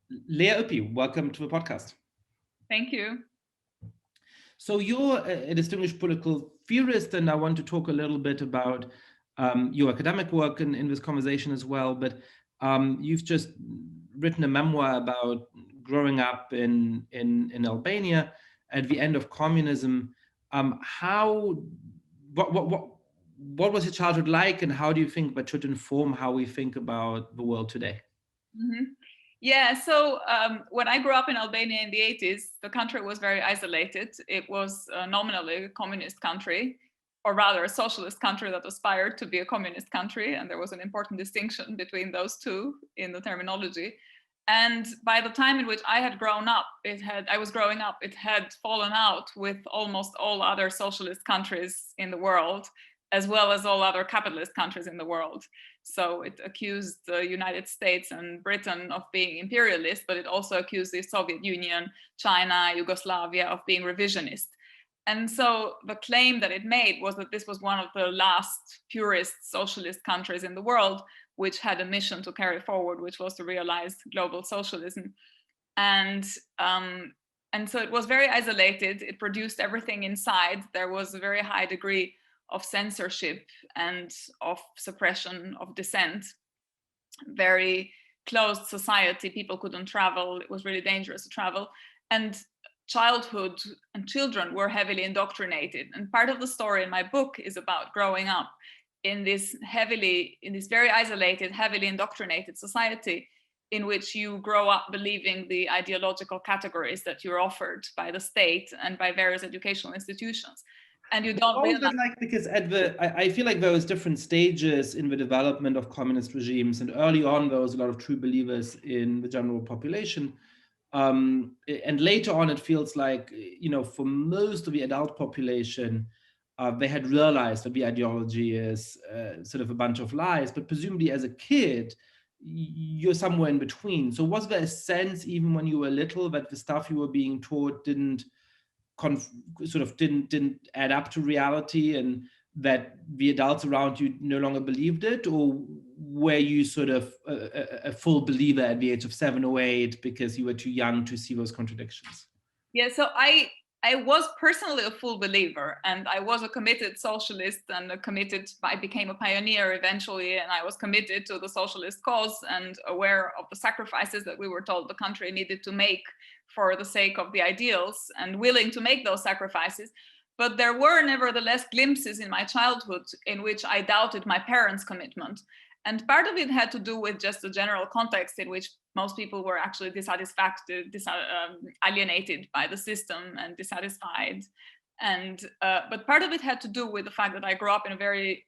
Lea Ypi, welcome to the podcast. Thank you. So you're a distinguished political theorist, and I want to talk a little bit about your academic work in this conversation as well. But you've just written a memoir about growing up in Albania at the end of communism. How what was your childhood like, and how do you think that should inform how we think about the world today? Mhm. Yeah, so when I grew up in Albania in the 80s, the country was very isolated. It was nominally a communist country, or rather a socialist country that aspired to be a communist country. And there was an important distinction between those two in the terminology. And by the time in which I had grown up, I was growing up, it had fallen out with almost all other socialist countries in the world, as well as all other capitalist countries in the world. So it accused the United States and Britain of being imperialist, but it also accused the Soviet Union, China, Yugoslavia of being revisionist. And so the claim that it made was that this was one of the last purist socialist countries in the world, which had a mission to carry forward, which was to realize global socialism. And so it was very isolated. It produced everything inside. There was a very high degree of censorship and of suppression of dissent. Very closed society. People couldn't travel. It was really dangerous to travel. And childhood and children were heavily indoctrinated. And part of the story in my book is about growing up in this very isolated, heavily indoctrinated society, in which you grow up believing the ideological categories that you're offered by the state and by various educational institutions. And you don't What was realize. that like? Because I feel like there was different stages in the development of communist regimes, and early on there was a lot of true believers in the general population, and later on it feels like, for most of the adult population, they had realized that the ideology is sort of a bunch of lies. But presumably, as a kid, you're somewhere in between. So was there a sense, even when you were little, that the stuff you were being taught didn't add up to reality, and that the adults around you no longer believed it? Or were you sort of a full believer at the age of 7 or 8 because you were too young to see those contradictions? Yeah, so I was personally a full believer, and I was a committed socialist and I became a pioneer eventually, and I was committed to the socialist cause and aware of the sacrifices that we were told the country needed to make for the sake of the ideals, and willing to make those sacrifices. But there were nevertheless glimpses in my childhood in which I doubted my parents' commitment. And part of it had to do with just the general context in which most people were actually alienated by the system and dissatisfied. But part of it had to do with the fact that I grew up in a very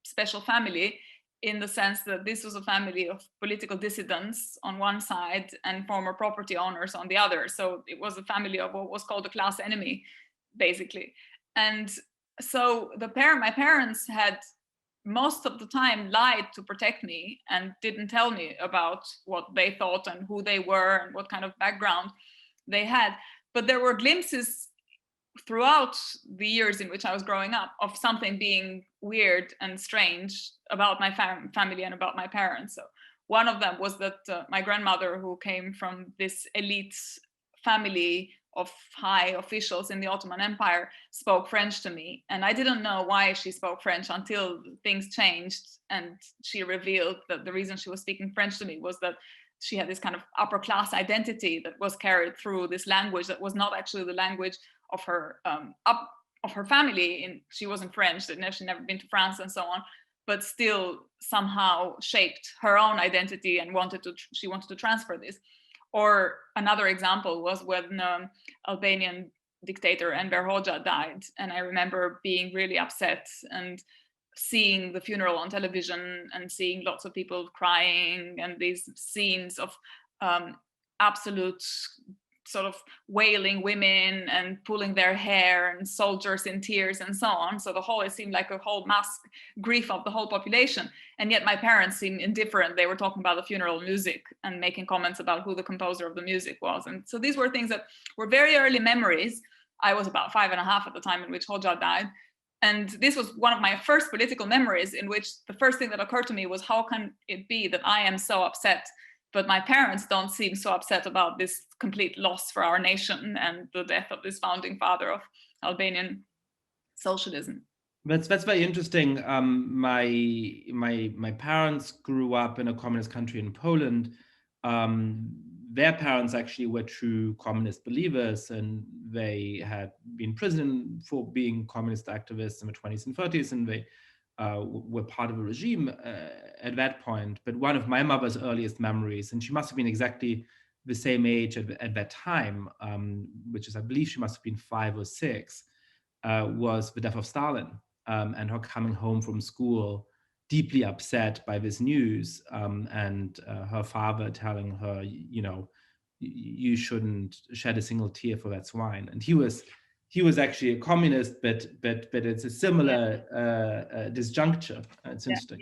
special family, in the sense that this was a family of political dissidents on one side and former property owners on the other. So it was a family of what was called the class enemy, basically. And so my parents had most of the time lied to protect me and didn't tell me about what they thought and who they were and what kind of background they had. But there were glimpses throughout the years in which I was growing up of something being weird and strange about my family and about my parents. So one of them was that my grandmother, who came from this elite family of high officials in the Ottoman Empire, spoke French to me. And I didn't know why she spoke French until things changed. And she revealed that the reason she was speaking French to me was that she had this kind of upper class identity that was carried through this language that was not actually the language of her family. And she wasn't French, she'd never been to France and so on, but still somehow shaped her own identity and she wanted to transfer this. Or another example was when Albanian dictator Enver Hoxha died. And I remember being really upset and seeing the funeral on television and seeing lots of people crying and these scenes of absolute sort of wailing women and pulling their hair and soldiers in tears and so on. So it seemed like a whole mass grief of the whole population. And yet my parents seemed indifferent. They were talking about the funeral music and making comments about who the composer of the music was. And so these were things that were very early memories. I was about 5.5 at the time in which Hoxha died. And this was one of my first political memories, in which the first thing that occurred to me was, how can it be that I am so upset But my parents don't seem so upset about this complete loss for our nation and the death of this founding father of Albanian socialism. That's very interesting. My parents grew up in a communist country in Poland. Their parents actually were true communist believers, and they had been in prison for being communist activists in the 20s and 30s, and they were part of a regime at that point. But one of my mother's earliest memories, and she must have been exactly the same age at that time, which is, I believe she must have been 5 or 6, was the death of Stalin, and her coming home from school deeply upset by this news, and her father telling her, you shouldn't shed a single tear for that swine. And he was actually a communist, but it's a similar disjuncture. It's interesting.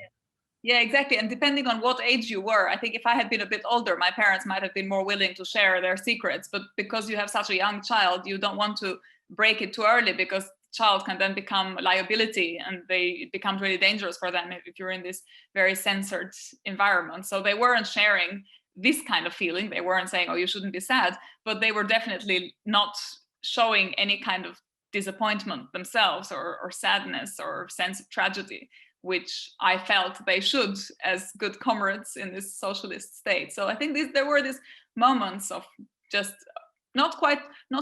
Yeah, exactly. And depending on what age you were, I think if I had been a bit older, my parents might have been more willing to share their secrets. But because you have such a young child, you don't want to break it too early, because child can then become a liability, and it becomes really dangerous for them if you're in this very censored environment. So they weren't sharing this kind of feeling. They weren't saying, oh, you shouldn't be sad, but they were definitely not showing any kind of disappointment themselves, or sadness, or sense of tragedy, which I felt they should, as good comrades in this socialist state. So I think there were these moments of just not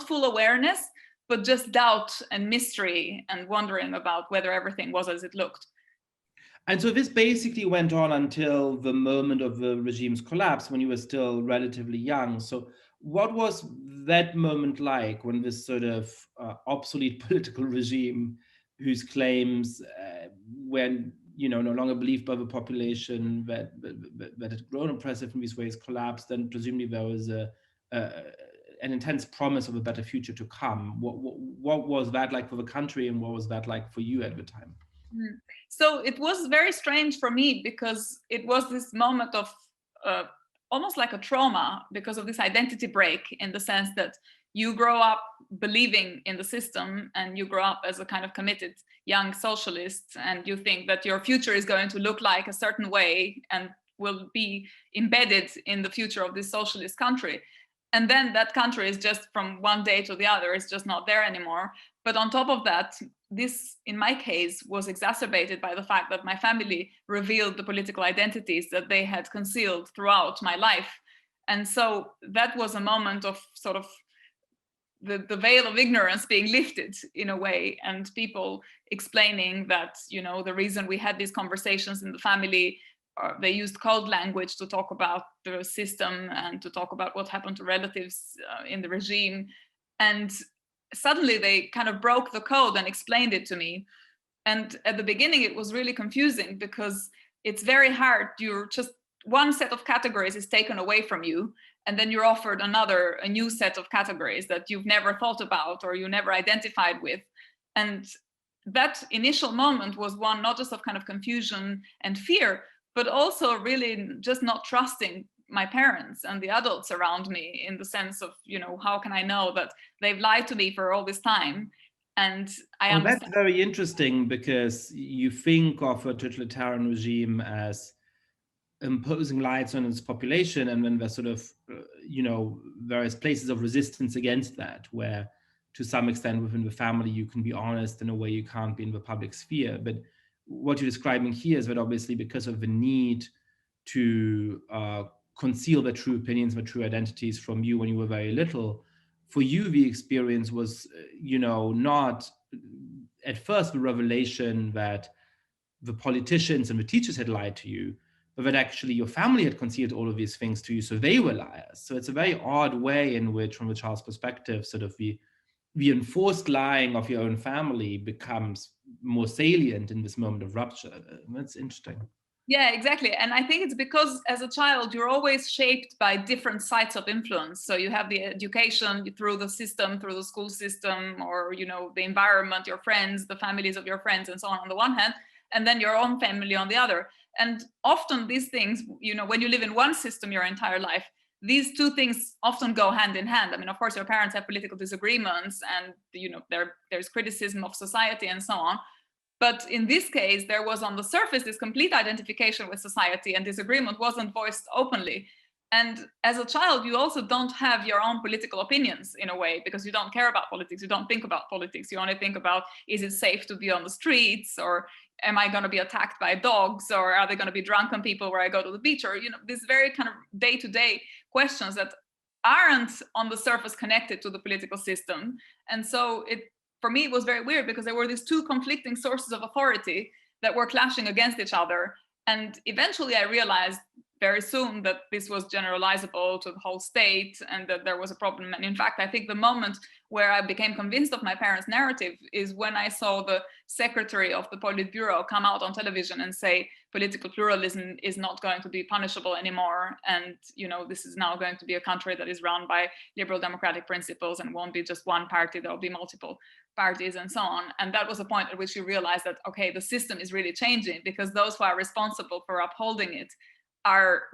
full awareness, but just doubt and mystery, and wondering about whether everything was as it looked. And so this basically went on until the moment of the regime's collapse, when you were still relatively young. So what was that moment like, when this sort of obsolete political regime, whose claims when no longer believed by the population, that had grown oppressive in these ways, collapsed, then presumably there was an intense promise of a better future to come. What was that like for the country, and what was that like for you at the time? So it was very strange for me, because it was this moment of almost like a trauma, because of this identity break, in the sense that you grow up believing in the system, and you grow up as a kind of committed young socialist, and you think that your future is going to look like a certain way and will be embedded in the future of this socialist country. And then that country is just, from one day to the other, is just not there anymore. But on top of that, this, in my case, was exacerbated by the fact that my family revealed the political identities that they had concealed throughout my life. And so that was a moment of sort of the veil of ignorance being lifted, in a way, and people explaining that, the reason we had these conversations in the family, they used code language to talk about the system and to talk about what happened to relatives in the regime. And suddenly they kind of broke the code and explained it to me. And at the beginning, it was really confusing, because it's very hard. You're just, one set of categories is taken away from you, and then you're offered a new set of categories that you've never thought about, or you never identified with. And that initial moment was one not just of kind of confusion and fear, but also really just not trusting my parents and the adults around me, in the sense of, how can I know that they've lied to me for all this time? And I understand. That's very interesting, because you think of a totalitarian regime as imposing lies on its population, and then there's sort of, various places of resistance against that, where to some extent within the family you can be honest in a way you can't be in the public sphere. But what you're describing here is that, obviously, because of the need to conceal the true opinions, the true identities from you when you were very little, for you the experience was, not at first the revelation that the politicians and the teachers had lied to you, but that actually your family had concealed all of these things to you, so they were liars. So it's a very odd way in which, from the child's perspective, sort of the enforced lying of your own family becomes more salient in this moment of rupture. That's interesting. Yeah, exactly. And I think it's because as a child, you're always shaped by different sites of influence. So you have the education through the system, through the school system, or, the environment, your friends, the families of your friends, and so on the one hand, and then your own family on the other. And often these things, when you live in one system your entire life, these two things often go hand in hand. I mean, of course, your parents have political disagreements, and, there's criticism of society and so on. But in this case, there was on the surface this complete identification with society, and disagreement wasn't voiced openly. And as a child, you also don't have your own political opinions in a way, because you don't care about politics. You don't think about politics. You only think about, is it safe to be on the streets, or am I going to be attacked by dogs, or are there going to be drunken people where I go to the beach, or, you know, these very kind of day-to-day questions that aren't on the surface connected to the political system. And so for me, it was very weird, because there were these two conflicting sources of authority that were clashing against each other. And eventually I realized very soon that this was generalizable to the whole state, and that there was a problem. And in fact, I think the moment where I became convinced of my parents' narrative is when I saw the secretary of the Politburo come out on television and say political pluralism is not going to be punishable anymore, and, you know, this is now going to be a country that is run by liberal democratic principles and won't be just one party, there will be multiple parties and so on. And that was a point at which you realize that, okay, the system is really changing, because those who are responsible for upholding it are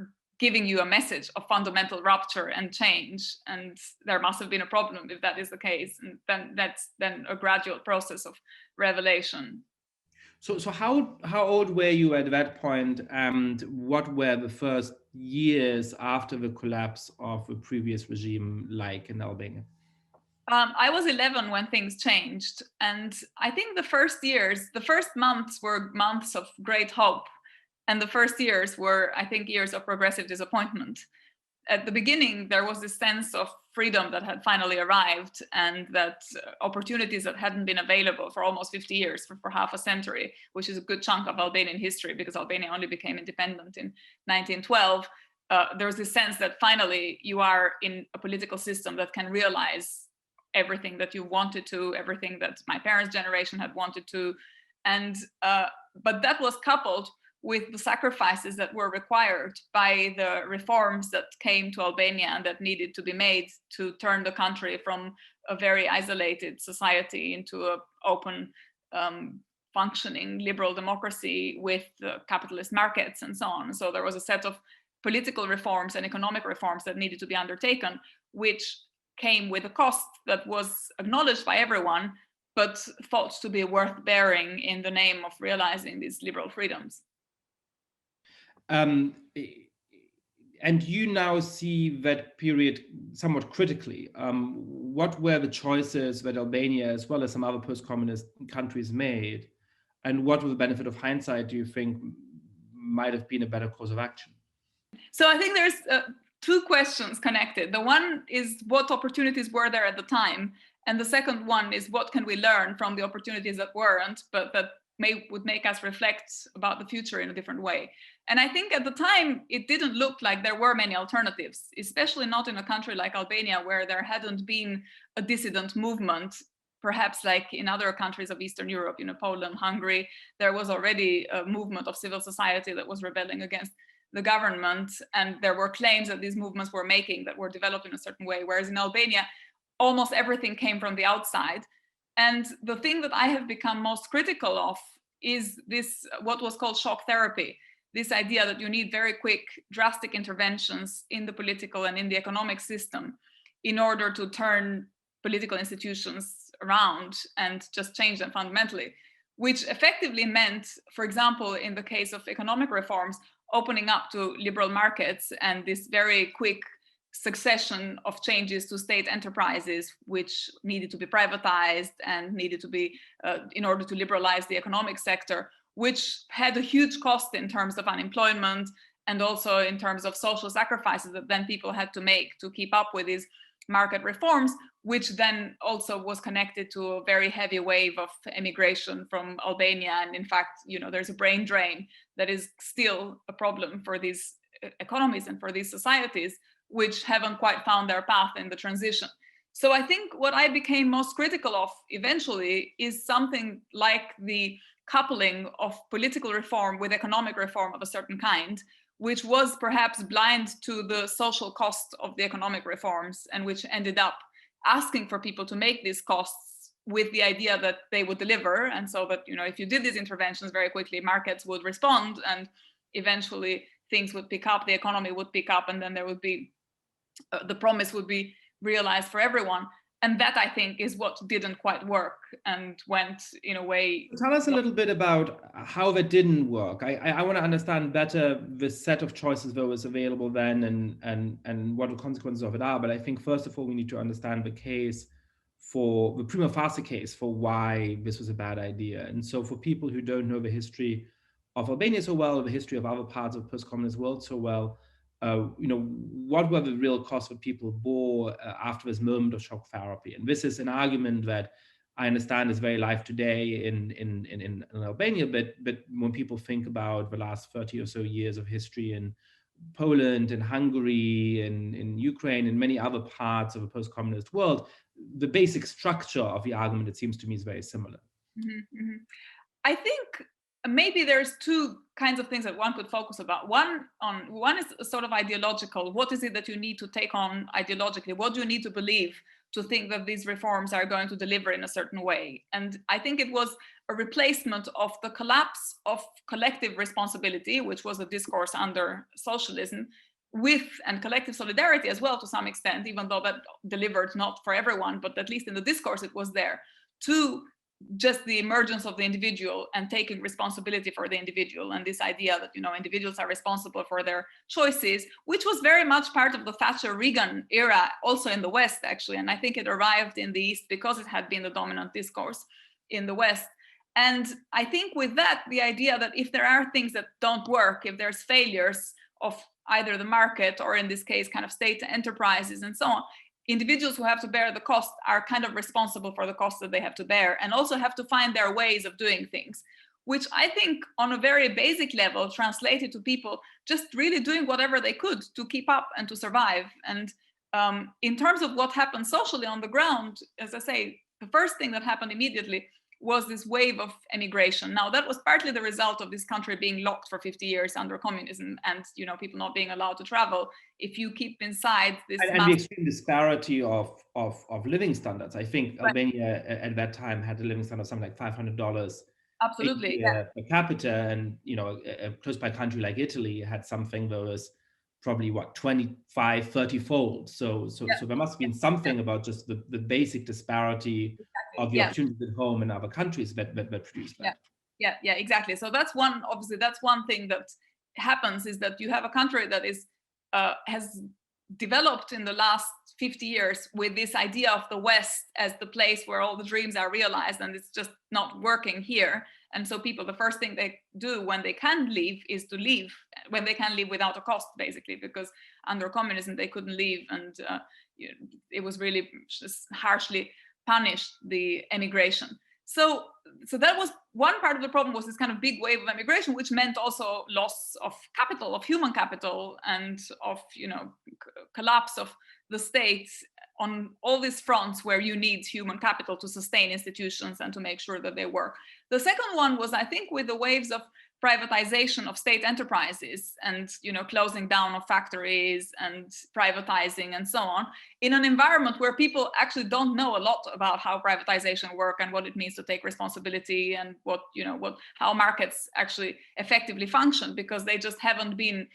giving you a message of fundamental rupture and change, and there must have been a problem if that is the case. And then that's then a gradual process of revelation. So how old were you at that point, and what were the first years after the collapse of the previous regime like in Albania? I was 11 when things changed, and I think the first months were months of great hope. And the first years were, I think, years of progressive disappointment. At the beginning, there was this sense of freedom that had finally arrived, and that opportunities that hadn't been available for almost 50 years, for half a century, which is a good chunk of Albanian history, because Albania only became independent in 1912. There was this sense that finally you are in a political system that can realize everything that you wanted to, everything that my parents' generation had wanted to. And but that was coupled with the sacrifices that were required by the reforms that came to Albania and that needed to be made to turn the country from a very isolated society into an open, functioning liberal democracy with capitalist markets and so on. So there was a set of political reforms and economic reforms that needed to be undertaken, which came with a cost that was acknowledged by everyone, but thought to be worth bearing in the name of realizing these liberal freedoms. And you now see that period somewhat critically. What were the choices that Albania, as well as some other post-communist countries, made? And what, with the benefit of hindsight, do you think might have been a better course of action? So I think there's two questions connected. The one is, what opportunities were there at the time? And the second one is, what can we learn from the opportunities that weren't, but that would make us reflect about the future in a different way? And I think at the time, it didn't look like there were many alternatives, especially not in a country like Albania, where there hadn't been a dissident movement, perhaps like in other countries of Eastern Europe, you know, Poland, Hungary. There was already a movement of civil society that was rebelling against the government, and there were claims that these movements were making that were developed in a certain way, whereas in Albania, almost everything came from the outside. And the thing that I have become most critical of is this, what was called shock therapy. This idea that you need very quick, drastic interventions in the political and in the economic system in order to turn political institutions around and just change them fundamentally, which effectively meant, for example, in the case of economic reforms, opening up to liberal markets and this very quick succession of changes to state enterprises, which needed to be privatized and needed to be, in order to liberalize the economic sector, which had a huge cost in terms of unemployment and also in terms of social sacrifices that then people had to make to keep up with these market reforms, which then also was connected to a very heavy wave of emigration from Albania. And in fact, you know, there's a brain drain that is still a problem for these economies and for these societies, which haven't quite found their path in the transition. So I think what I became most critical of eventually is something like the coupling of political reform with economic reform of a certain kind, which was perhaps blind to the social cost of the economic reforms, and which ended up asking for people to make these costs with the idea that they would deliver. And so that, you know, if you did these interventions very quickly, markets would respond and eventually things would pick up, the economy would pick up, and then there would be, the promise would be realized for everyone. And that, I think, is what didn't quite work and went in a way. Tell us a little bit about how that didn't work. I want to understand better the set of choices that was available then and what the consequences of it are. But I think first of all, we need to understand the case for the prima facie case for why this was a bad idea. And so for people who don't know the history of Albania so well, the history of other parts of the post-communist world so well, what were the real costs that people bore after this moment of shock therapy? And this is an argument that I understand is very live today in Albania, but when people think about the last 30 or so years of history in Poland and Hungary and in Ukraine and many other parts of the post-communist world, the basic structure of the argument, it seems to me, is very similar. I think maybe there's two kinds of things that one could focus about. One is sort of ideological. What is it that you need to take on ideologically? What do you need to believe to think that these reforms are going to deliver in a certain way? And I think it was a replacement of the collapse of collective responsibility, which was a discourse under socialism, with and collective solidarity as well to some extent, even though that delivered not for everyone, but at least in the discourse it was there, to just the emergence of the individual and taking responsibility for the individual, and this idea that, you know, individuals are responsible for their choices, which was very much part of the Thatcher-Reagan era, also in the West, actually. And I think it arrived in the East because it had been the dominant discourse in the West. And I think with that, the idea that if there are things that don't work, if there's failures of either the market or in this case, kind of state enterprises and so on, individuals who have to bear the cost are kind of responsible for the cost that they have to bear, and also have to find their ways of doing things, which I think on a very basic level translated to people just really doing whatever they could to keep up and to survive. And in terms of what happened socially on the ground, as I say, the first thing that happened immediately was this wave of emigration. Now, that was partly the result of this country being locked for 50 years under communism, and, you know, people not being allowed to travel. If you keep inside this and the extreme disparity of living standards. I think Albania at that time had a living standard of something like $500 absolutely per capita, and, you know, a close by country like Italy had something that was probably what, 25, 30-fold. So there must have been something about just the basic disparity of the opportunities at home and other countries that produced that. Yeah, exactly. So that's one, obviously, that's one thing that happens, is that you have a country that is has developed in the last 50 years with this idea of the West as the place where all the dreams are realized, and it's just not working here. And so people, the first thing they do when they can leave is to leave, when they can leave without a cost, basically, because under communism they couldn't leave, and it was really just harshly punished, the emigration. So that was one part of the problem, was this kind of big wave of emigration, which meant also loss of capital, of human capital, and of, you know, collapse of the states on all these fronts where you need human capital to sustain institutions and to make sure that they work. The second one was, I think, with the waves of privatization of state enterprises and, you know, closing down of factories and privatizing and so on, in an environment where people actually don't know a lot about how privatization work and what it means to take responsibility and how markets actually effectively function, because they just haven't been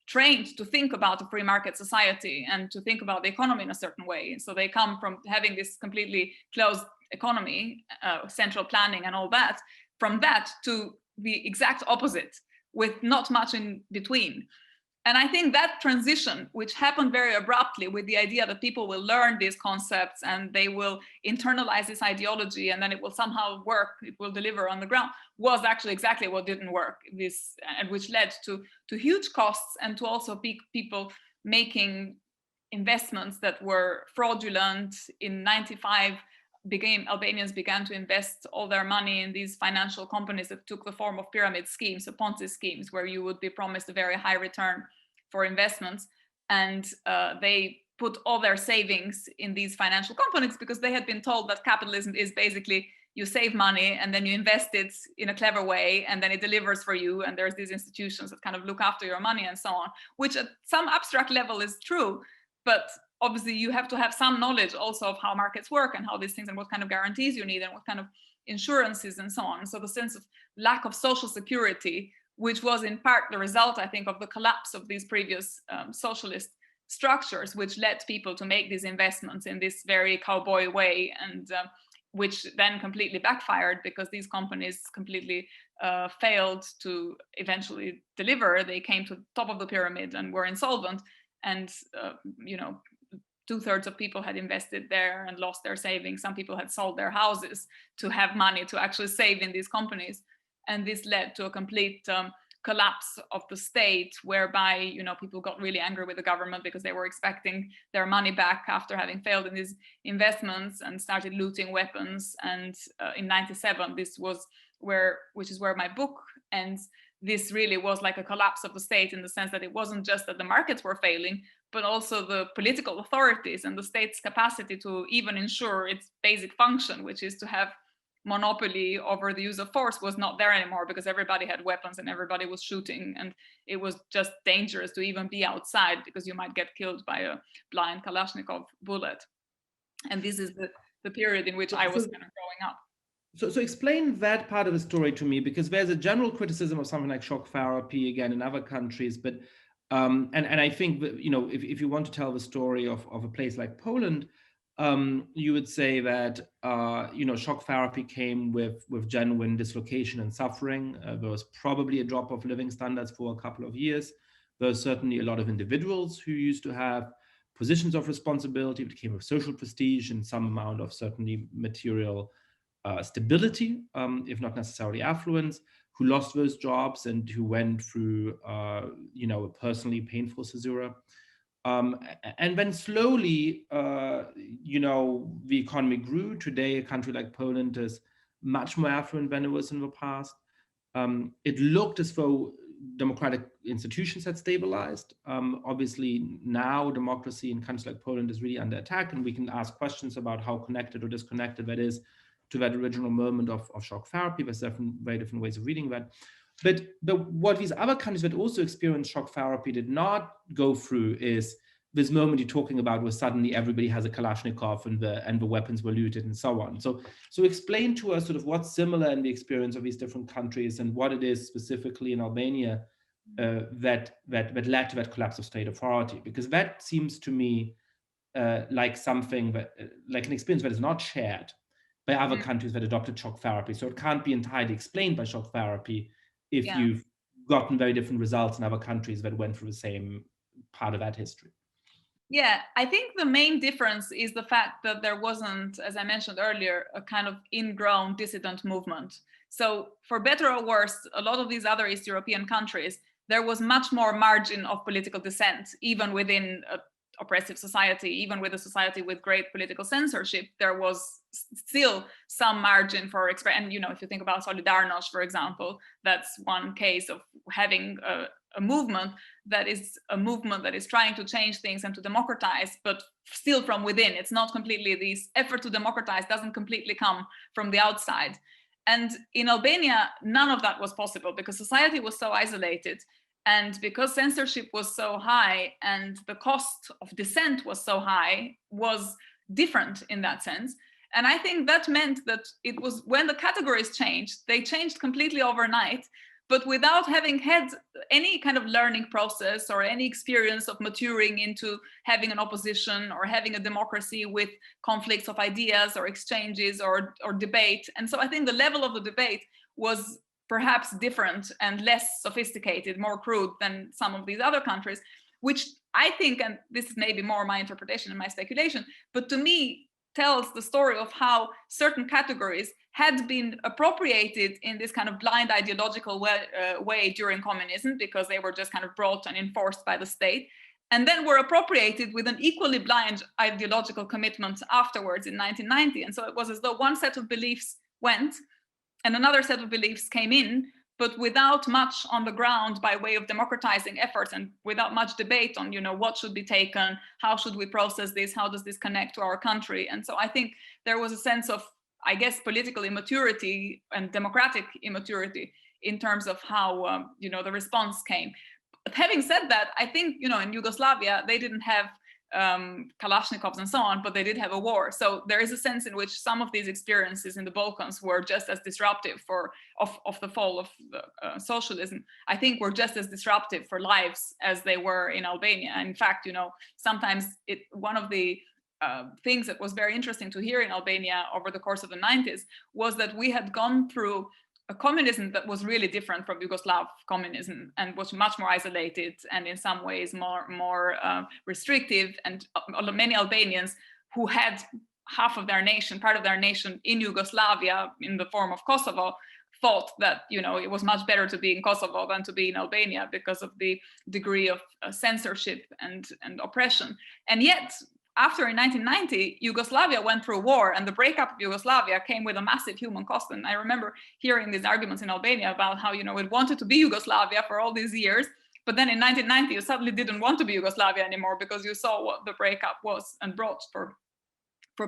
trained to think about a free market society and to think about the economy in a certain way. So they come from having this completely closed economy, central planning and all that, from that to the exact opposite, with not much in between. And I think that transition, which happened very abruptly with the idea that people will learn these concepts and they will internalize this ideology and then it will somehow work, it will deliver on the ground, was actually exactly what didn't work, and which led to huge costs, and to also people making investments that were fraudulent. In 95, Albanians began to invest all their money in these financial companies that took the form of pyramid schemes, so Ponzi schemes, where you would be promised a very high return for investments. And they put all their savings in these financial companies because they had been told that capitalism is basically you save money and then you invest it in a clever way and then it delivers for you. And there's these institutions that kind of look after your money and so on, which at some abstract level is true. But obviously you have to have some knowledge also of how markets work and how these things, and what kind of guarantees you need and what kind of insurances and so on. So the sense of lack of social security, which was in part the result, I think, of the collapse of these previous socialist structures which led people to make these investments in this very cowboy way, and which then completely backfired because these companies completely failed to eventually deliver. They came to the top of the pyramid and were insolvent, and 2/3 of people had invested there and lost their savings. Some people had sold their houses to have money to actually save in these companies, and this led to a complete collapse of the state, whereby people got really angry with the government because they were expecting their money back after having failed in these investments, and started looting weapons. And in '97, which is where my book ends, this really was like a collapse of the state, in the sense that it wasn't just that the markets were failing, but also the political authorities and the state's capacity to even ensure its basic function, which is to have monopoly over the use of force, was not there anymore, because everybody had weapons and everybody was shooting, and it was just dangerous to even be outside because you might get killed by a blind Kalashnikov bullet. And this is the period in which I was kind of growing up. So explain that part of the story to me, because there's a general criticism of something like shock therapy again in other countries, but and I think that, if you want to tell the story of a place like Poland, you would say that shock therapy came with genuine dislocation and suffering. There was probably a drop of living standards for a couple of years. There was certainly a lot of individuals who used to have positions of responsibility, which came with social prestige and some amount of certainly material stability, if not necessarily affluence, who lost those jobs and who went through a personally painful caesura. And then slowly, the economy grew. Today, a country like Poland is much more affluent than it was in the past. It looked as though democratic institutions had stabilized. Obviously, now democracy in countries like Poland is really under attack, and we can ask questions about how connected or disconnected that is to that original moment of shock therapy. There's very different ways of reading that. But what these other countries that also experienced shock therapy did not go through is this moment you're talking about, where suddenly everybody has a Kalashnikov and the weapons were looted and so on. So explain to us sort of what's similar in the experience of these different countries, and what it is specifically in Albania that led to that collapse of state authority, because that seems to me like something that, like an experience that is not shared by other countries that adopted shock therapy. So it can't be entirely explained by shock therapy if you've gotten very different results in other countries that went through the same part of that history. Yeah, I think the main difference is the fact that there wasn't, as I mentioned earlier, a kind of ingrown dissident movement. So for better or worse, a lot of these other East European countries, there was much more margin of political dissent, even within a oppressive society, even with a society with great political censorship. There was still some margin for and if you think about Solidarność, for example, that's one case of having a movement that is trying to change things and to democratize, but still from within. It's not completely, this effort to democratize doesn't completely come from the outside. And in Albania, none of that was possible, because society was so isolated, and because censorship was so high and the cost of dissent was so high, was different in that sense. And I think that meant that it was, when the categories changed, they changed completely overnight, but without having had any kind of learning process or any experience of maturing into having an opposition or having a democracy with conflicts of ideas or exchanges or debate. And so I think the level of the debate was perhaps different and less sophisticated, more crude than some of these other countries, which I think, and this is maybe more my interpretation and my speculation, but to me tells the story of how certain categories had been appropriated in this kind of blind ideological way during communism, because they were just kind of brought and enforced by the state, and then were appropriated with an equally blind ideological commitment afterwards in 1990. And so it was as though one set of beliefs went and another set of beliefs came in, but without much on the ground by way of democratizing efforts, and without much debate on, what should be taken, how should we process this, how does this connect to our country. And so I think there was a sense of, I guess, political immaturity and democratic immaturity in terms of how, the response came. But having said that, I think, in Yugoslavia, they didn't have Kalashnikovs and so on, but they did have a war. So there is a sense in which some of these experiences in the Balkans were just as disruptive of the fall of socialism. I think were just as disruptive for lives as they were in Albania. And in fact, sometimes one of the things that was very interesting to hear in Albania over the course of the 90s was that we had gone through a communism that was really different from Yugoslav communism and was much more isolated and in some ways more restrictive. And many Albanians who had half of their nation, part of their nation in Yugoslavia in the form of Kosovo, thought that it was much better to be in Kosovo than to be in Albania because of the degree of censorship and oppression. And yet, after in 1990, Yugoslavia went through war, and the breakup of Yugoslavia came with a massive human cost. And I remember hearing these arguments in Albania about how, it wanted to be Yugoslavia for all these years. But then in 1990, you suddenly didn't want to be Yugoslavia anymore because you saw what the breakup was and brought for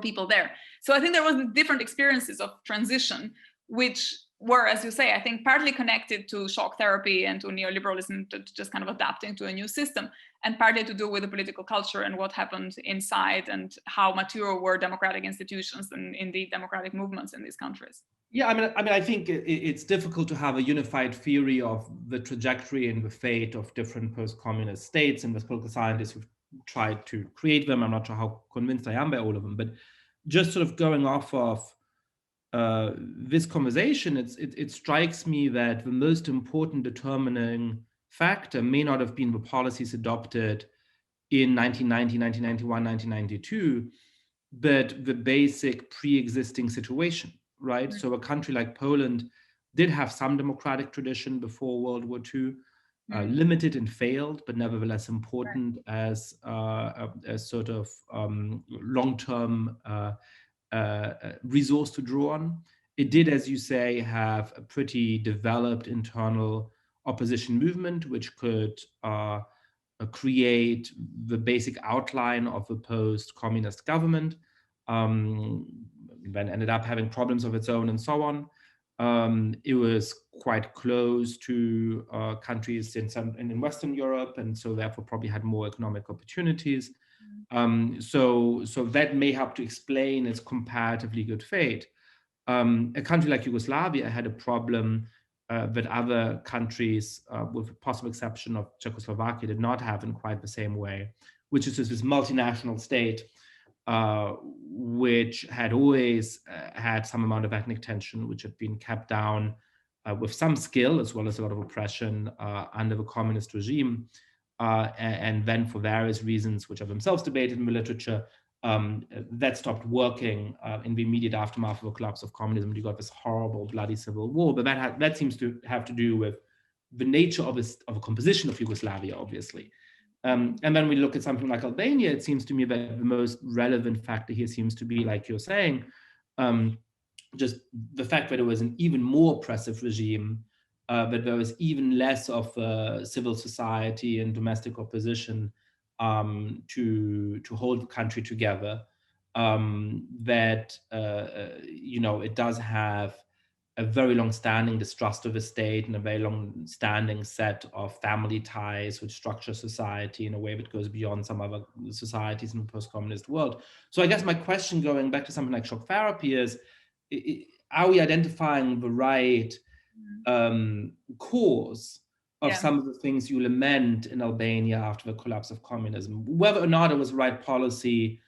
people there. So I think there was different experiences of transition, which were, as you say, I think partly connected to shock therapy and to neoliberalism, to just kind of adapting to a new system, and partly to do with the political culture and what happened inside and how mature were democratic institutions and indeed democratic movements in these countries. Yeah, I think it's difficult to have a unified theory of the trajectory and the fate of different post-communist states, and with political scientists who've tried to create them. I'm not sure how convinced I am by all of them, but just sort of going off of this conversation, it strikes me that the most important determining factor may not have been the policies adopted in 1990, 1991, 1992, but the basic pre-existing situation, right? So a country like Poland did have some democratic tradition before World War II, limited and failed, but nevertheless important as a sort of long-term resource to draw on. It did, as you say, have a pretty developed internal opposition movement, which could create the basic outline of a post-communist government, then ended up having problems of its own and so on. It was quite close to countries in Western Europe, and so therefore probably had more economic opportunities. So that may help to explain its comparatively good fate. A country like Yugoslavia had a problem that other countries, with the possible exception of Czechoslovakia, did not have in quite the same way, which is this multinational state, which had always had some amount of ethnic tension, which had been kept down with some skill as well as a lot of oppression under the communist regime. And then for various reasons, which are themselves debated in the literature, that stopped working in the immediate aftermath of the collapse of communism. You got this horrible, bloody civil war, but that seems to have to do with the nature of a composition of Yugoslavia, obviously. And then we look at something like Albania, it seems to me that the most relevant factor here seems to be, like you're saying, just the fact that it was an even more oppressive regime, that there was even less of civil society and domestic opposition to hold the country together. That it does have a very long-standing distrust of the state and a very long-standing set of family ties which structure society in a way that goes beyond some other societies in the post-communist world. So I guess my question, going back to something like shock therapy, is, are we identifying the right cause of some of the things you lament in Albania after the collapse of communism? Whether or not it was the right policy,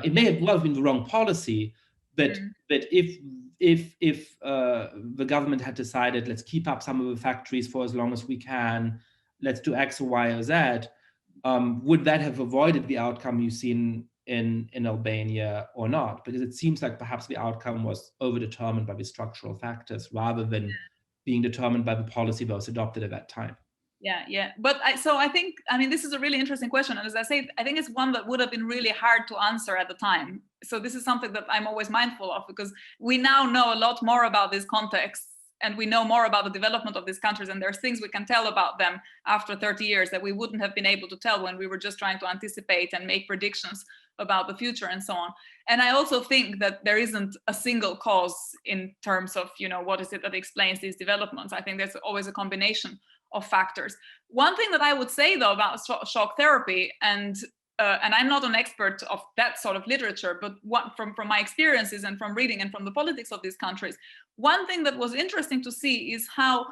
it may have well been the wrong policy, but if the government had decided, let's keep up some of the factories for as long as we can, let's do X or Y or Z, would that have avoided the outcome you've seen in Albania or not? Because it seems like perhaps the outcome was overdetermined by the structural factors rather than being determined by the policy that was adopted at that time. Yeah. But I think, this is a really interesting question. And as I say, I think it's one that would have been really hard to answer at the time. So this is something that I'm always mindful of, because we now know a lot more about these contexts, and we know more about the development of these countries, and there's things we can tell about them after 30 years that we wouldn't have been able to tell when we were just trying to anticipate and make predictions about the future and so on. And I also think that there isn't a single cause in terms of, what is it that explains these developments. I think there's always a combination of factors. One thing that I would say, though, about shock therapy, and and I'm not an expert of that sort of literature, but from my experiences and from reading and from the politics of these countries, one thing that was interesting to see is how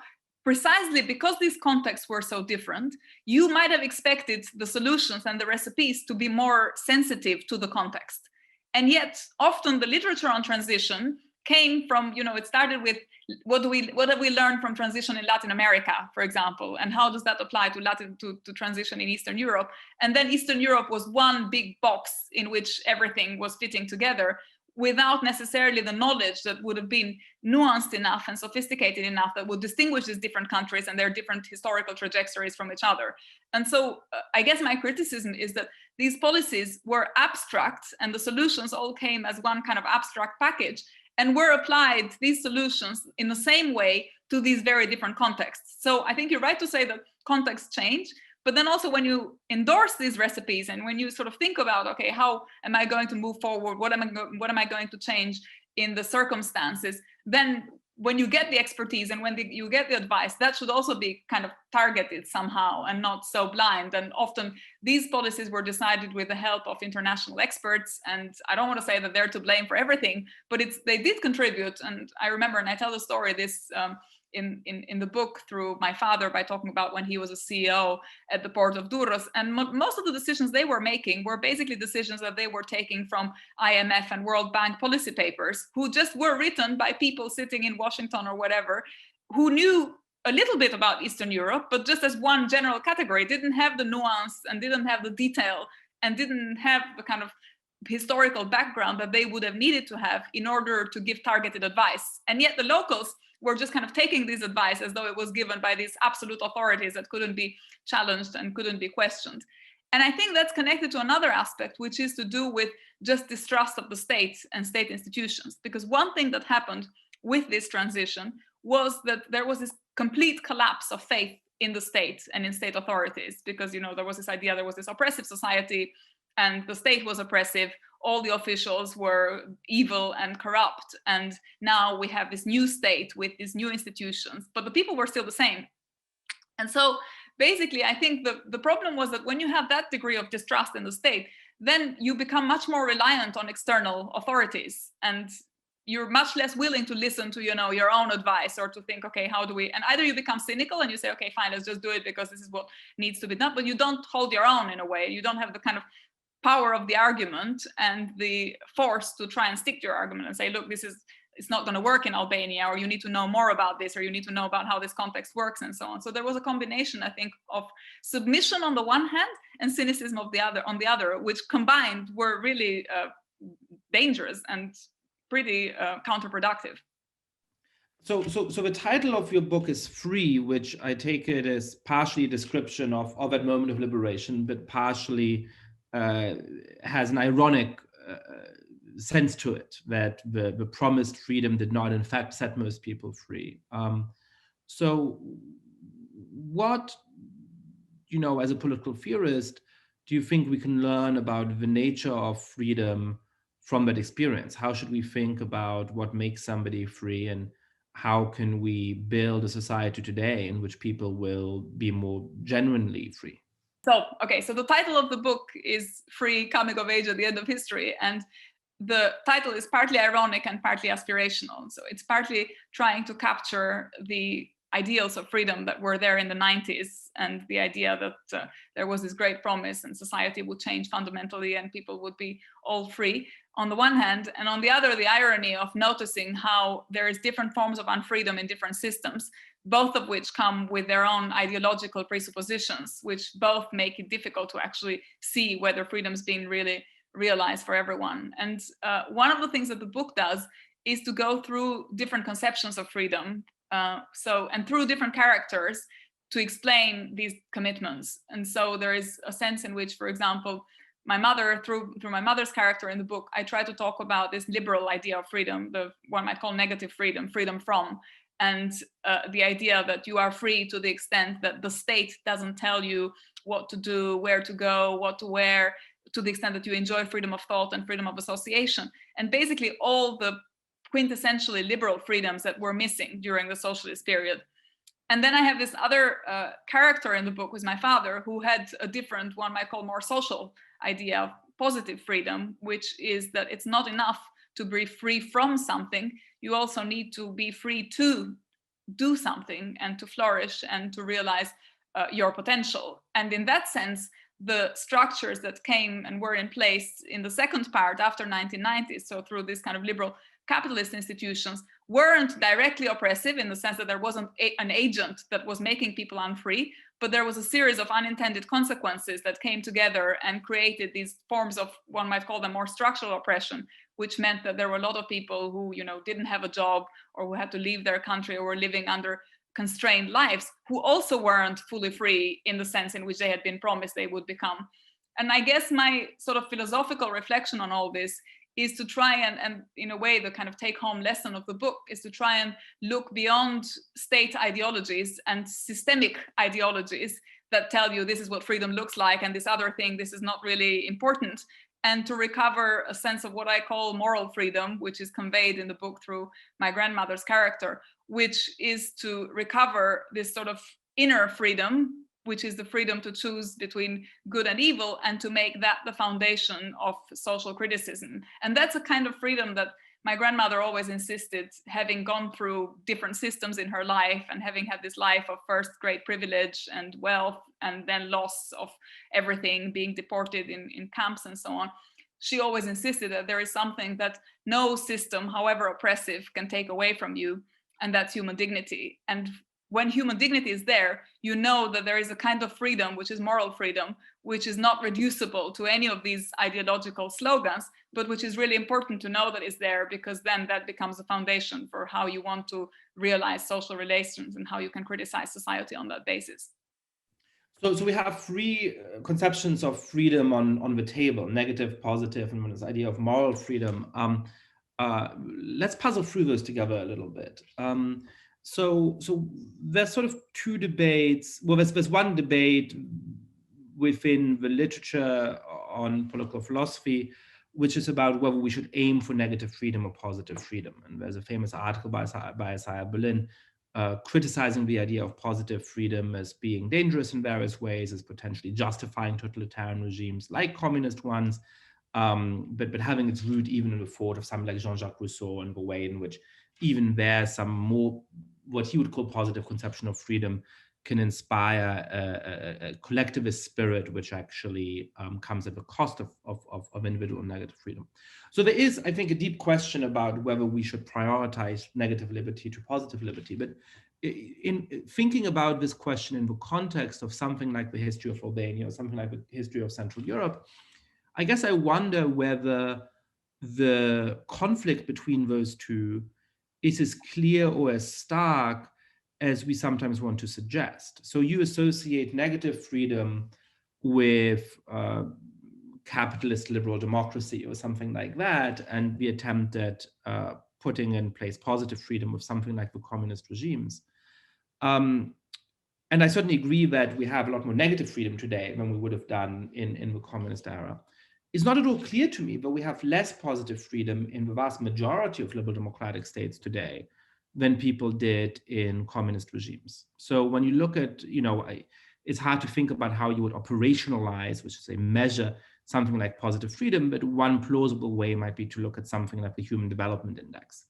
precisely because these contexts were so different, you might have expected the solutions and the recipes to be more sensitive to the context. And yet often the literature on transition came from, it started with what have we learned from transition in Latin America, for example, and how does that apply to transition in Eastern Europe? And then Eastern Europe was one big box in which everything was fitting together, without necessarily the knowledge that would have been nuanced enough and sophisticated enough that would distinguish these different countries and their different historical trajectories from each other. And so I guess my criticism is that these policies were abstract and the solutions all came as one kind of abstract package, and were applied, these solutions, in the same way to these very different contexts. So I think you're right to say that contexts change, but then also when you endorse these recipes and when you sort of think about, okay, how am I going to move forward? What am I going to change in the circumstances? Then when you get the expertise and when you get the advice, that should also be kind of targeted somehow and not so blind. And often these policies were decided with the help of international experts. And I don't want to say that they're to blame for everything, but they did contribute. And I remember, and I tell the story this in the book through my father by talking about when he was a CEO at the port of Durrës. And most of the decisions they were making were basically decisions that they were taking from IMF and World Bank policy papers, who just were written by people sitting in Washington or whatever, who knew a little bit about Eastern Europe, but just as one general category, didn't have the nuance and didn't have the detail and didn't have the kind of historical background that they would have needed to have in order to give targeted advice. And yet the locals were just kind of taking this advice as though it was given by these absolute authorities that couldn't be challenged and couldn't be questioned. And I think that's connected to another aspect, which is to do with just distrust of the state and state institutions. Because one thing that happened with this transition was that there was this complete collapse of faith in the state and in state authorities, because there was this idea, there was this oppressive society and the state was oppressive, all the officials were evil and corrupt, and now we have this new state with these new institutions, but the people were still the same. And so basically I think the problem was that when you have that degree of distrust in the state, then you become much more reliant on external authorities, and you're much less willing to listen to your own advice, or to think, okay, how do we, and either you become cynical and you say, okay, fine, let's just do it because this is what needs to be done, but you don't hold your own in a way. You don't have the kind of power of the argument and the force to try and stick to your argument and say, look, it's not going to work in Albania, or you need to know more about this, or you need to know about how this context works, and so on. So there was a combination, I think, of submission on the one hand and cynicism on the other, which combined were really dangerous and pretty counterproductive. So the title of your book is Free, which I take it as partially a description of that moment of liberation, but partially has an ironic sense to it, that the promised freedom did not in fact set most people free. So what, as a political theorist, do you think we can learn about the nature of freedom from that experience? How should we think about what makes somebody free, and how can we build a society today in which people will be more genuinely free? So the title of the book is Free, Coming of Age at the End of History. And the title is partly ironic and partly aspirational. So it's partly trying to capture the ideals of freedom that were there in the 90s, and the idea that there was this great promise and society would change fundamentally and people would be all free on the one hand, and on the other, the irony of noticing how there is different forms of unfreedom in different systems, both of which come with their own ideological presuppositions, which both make it difficult to actually see whether freedom is being really realized for everyone. And one of the things that the book does is to go through different conceptions of freedom, and through different characters to explain these commitments. And so there is a sense in which, for example, my mother, through my mother's character in the book, I try to talk about this liberal idea of freedom, the one might call negative freedom, freedom from, and the idea that you are free to the extent that the state doesn't tell you what to do, where to go, what to wear, to the extent that you enjoy freedom of thought and freedom of association, and basically all the quintessentially liberal freedoms that were missing during the socialist period. And then I have this other character in the book, who's my father, who had a different, one might call more social idea of positive freedom, which is that it's not enough to be free from something. You also need to be free to do something and to flourish and to realize your potential. And in that sense, the structures that came and were in place in the second part after 1990, so through this kind of liberal capitalist institutions, weren't directly oppressive in the sense that there wasn't an agent that was making people unfree, but there was a series of unintended consequences that came together and created these forms of, one might call them more structural oppression, which meant that there were a lot of people who, didn't have a job, or who had to leave their country, or were living under constrained lives, who also weren't fully free in the sense in which they had been promised they would become. And I guess my sort of philosophical reflection on all this is to try and in a way, the kind of take-home lesson of the book is to try and look beyond state ideologies and systemic ideologies that tell you this is what freedom looks like, and this other thing, this is not really important, and to recover a sense of what I call moral freedom, which is conveyed in the book through my grandmother's character, which is to recover this sort of inner freedom, which is the freedom to choose between good and evil, and to make that the foundation of social criticism. And that's a kind of freedom that my grandmother always insisted, having gone through different systems in her life and having had this life of first great privilege and wealth, and then loss of everything, being deported in camps and so on. She always insisted that there is something that no system, however oppressive, can take away from you, and that's human dignity. And when human dignity is there, you know that there is a kind of freedom, which is moral freedom, which is not reducible to any of these ideological slogans, but which is really important to know that is there, because then that becomes a foundation for how you want to realize social relations and how you can criticize society on that basis. So we have three conceptions of freedom on the table: negative, positive, and this idea of moral freedom. Let's puzzle through those together a little bit. So there's sort of two debates. Well, there's one debate within the literature on political philosophy, which is about whether we should aim for negative freedom or positive freedom. And there's a famous article by Isaiah Berlin criticizing the idea of positive freedom as being dangerous in various ways, as potentially justifying totalitarian regimes like communist ones, but having its root even in the thought of something like Jean-Jacques Rousseau, and the way in which even there some more what he would call positive conception of freedom can inspire a collectivist spirit, which actually comes at the cost of individual negative freedom. So there is, I think, a deep question about whether we should prioritize negative liberty to positive liberty. But in thinking about this question in the context of something like the history of Albania or something like the history of Central Europe, I guess I wonder whether the conflict between those two is as clear or as stark as we sometimes want to suggest. So you associate negative freedom with capitalist liberal democracy or something like that, and the attempt at putting in place positive freedom with something like the communist regimes. And I certainly agree that we have a lot more negative freedom today than we would have done in the communist era. It's not at all clear to me that we have less positive freedom in the vast majority of liberal democratic states today than people did in communist regimes. So when you look at, it's hard to think about how you would operationalize, which is a measure, something like positive freedom, but one plausible way might be to look at something like the Human Development Index,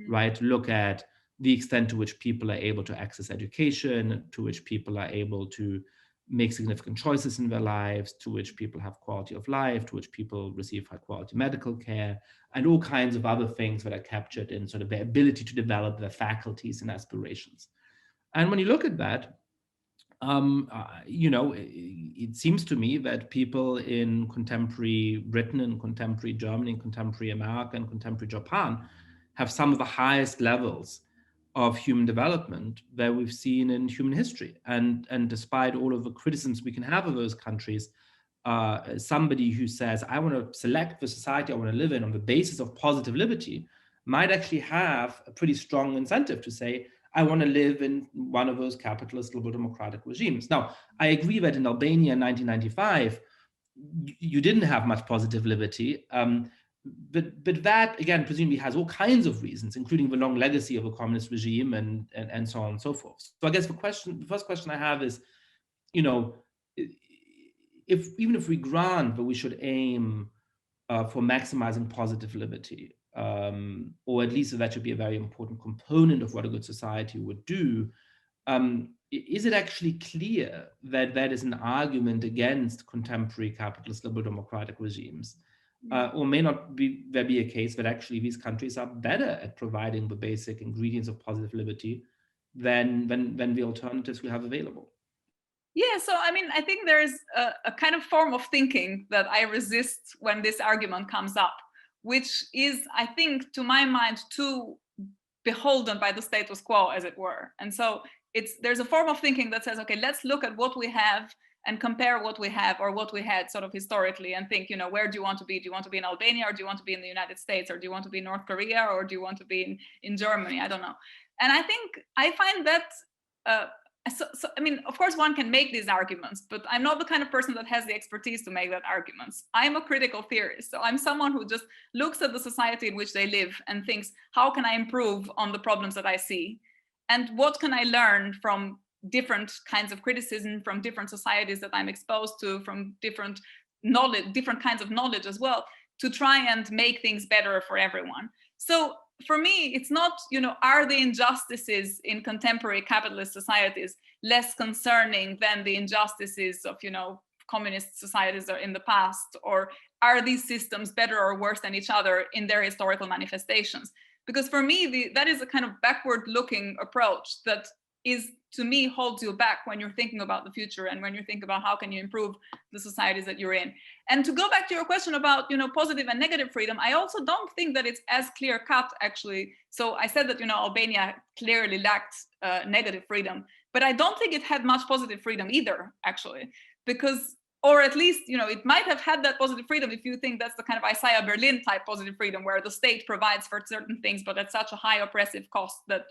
right? Look at the extent to which people are able to access education, to which people are able to make significant choices in their lives, to which people have quality of life, to which people receive high quality medical care, and all kinds of other things that are captured in sort of their ability to develop their faculties and aspirations. And when you look at that, it seems to me that people in contemporary Britain and contemporary Germany and contemporary America and contemporary Japan have some of the highest levels of human development that we've seen in human history. And despite all of the criticisms we can have of those countries, somebody who says, I want to select the society I want to live in on the basis of positive liberty might actually have a pretty strong incentive to say, I want to live in one of those capitalist liberal democratic regimes. Now, I agree that in Albania in 1995, you didn't have much positive liberty. But that, again, presumably has all kinds of reasons, including the long legacy of a communist regime and so on and so forth. So I guess the first question I have is, even if we grant that we should aim for maximizing positive liberty, or at least that should be a very important component of what a good society would do, is it actually clear that that is an argument against contemporary capitalist liberal democratic regimes? Or may not be there be a case that actually these countries are better at providing the basic ingredients of positive liberty than the alternatives we have available? Yeah, so I mean, I think there is a kind of form of thinking that I resist when this argument comes up, which is, I think, to my mind, too beholden by the status quo, as it were. And so there's a form of thinking that says, okay, let's look at what we have and compare what we have or what we had sort of historically and think, where do you want to be? Do you want to be in Albania, or do you want to be in the United States, or do you want to be in North Korea, or do you want to be in Germany? I don't know. And I think I find that so, I mean, of course, one can make these arguments, but I'm not the kind of person that has the expertise to make that arguments. I'm a critical theorist. So I'm someone who just looks at the society in which they live and thinks, how can I improve on the problems that I see? And what can I learn from different kinds of criticism, from different societies that I'm exposed to, from different knowledge, different kinds of knowledge as well, to try and make things better for everyone. So for me, it's not, are the injustices in contemporary capitalist societies less concerning than the injustices of, communist societies in the past? Or are these systems better or worse than each other in their historical manifestations? Because for me, that is a kind of backward-looking approach that is, to me, holds you back when you're thinking about the future and when you think about how can you improve the societies that you're in. And to go back to your question about, positive and negative freedom, I also don't think that it's as clear cut, actually. So I said that, Albania clearly lacked negative freedom, but I don't think it had much positive freedom either, actually, because, or at least, it might have had that positive freedom if you think that's the kind of Isaiah Berlin type positive freedom where the state provides for certain things, but at such a high oppressive cost that,